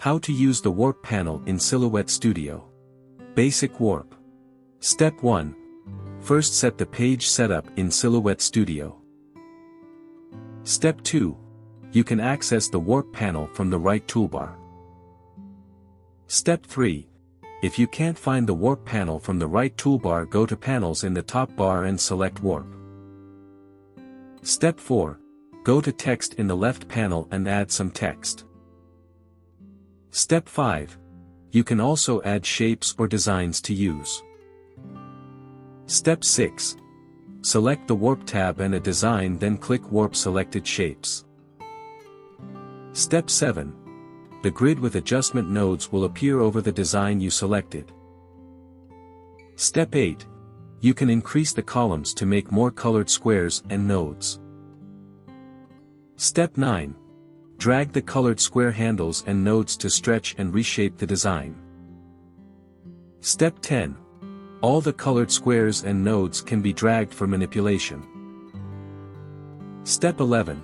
How to use the warp panel in Silhouette Studio. Basic warp. Step 1. First set the page setup in Silhouette Studio. Step 2. You can access the warp panel from the right toolbar. Step 3. If you can't find the warp panel from the right toolbar, go to Panels in the top bar and select Warp. Step 4. Go to Text in the left panel and add some text. Step 5. You can also add shapes or designs to use. Step 6. Select the Warp tab and a design, then click Warp Selected Shapes. Step 7. The grid with adjustment nodes will appear over the design you selected. Step 8. You can increase the columns to make more colored squares and nodes. Step 9. Drag the colored square handles and nodes to stretch and reshape the design. Step 10. All the colored squares and nodes can be dragged for manipulation. Step 11.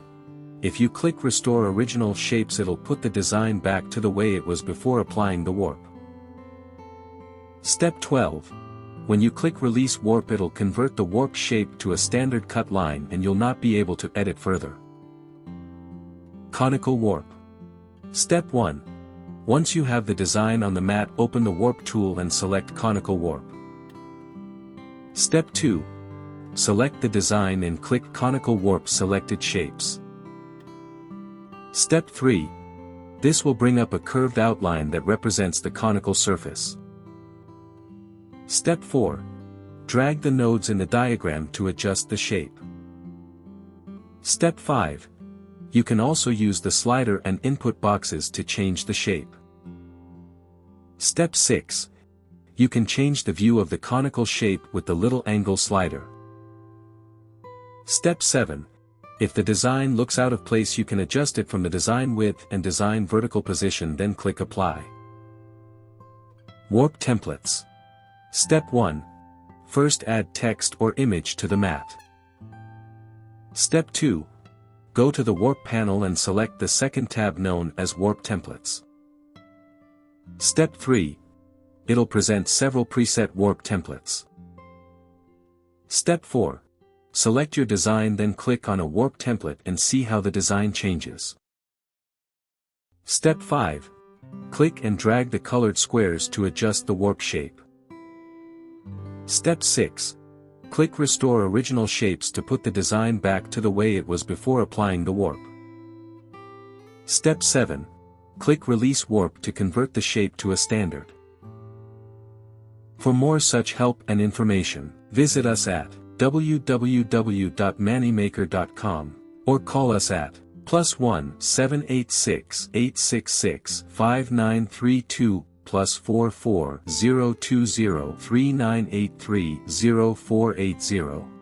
If you click Restore Original Shapes, it'll put the design back to the way it was before applying the warp. Step 12. When you click Release Warp, it'll convert the warp shape to a standard cut line and you'll not be able to edit further. Conical Warp. Step 1. Once you have the design on the mat, open the Warp tool and select Conical Warp. Step 2. Select the design and click Conical Warp Selected Shapes. Step 3. This will bring up a curved outline that represents the conical surface. Step 4. Drag the nodes in the diagram to adjust the shape. Step 5. You can also use the slider and input boxes to change the shape. Step 6. You can change the view of the conical shape with the little angle slider. Step 7. If the design looks out of place, you can adjust it from the design width and design vertical position, then click Apply. Warp Templates. Step 1. First add text or image to the mat. Step 2. Go to the Warp panel and select the second tab known as Warp Templates. Step 3. It'll present several preset warp templates. Step 4. Select your design, then click on a warp template and see how the design changes. Step 5. Click and drag the colored squares to adjust the warp shape. Step 6. Click Restore Original Shapes to put the design back to the way it was before applying the warp. Step 7. Click Release Warp to convert the shape to a standard. For more such help and information, visit us at www.mannymaker.com, or call us at +1 786 866 5932 +44 020 3983 0480.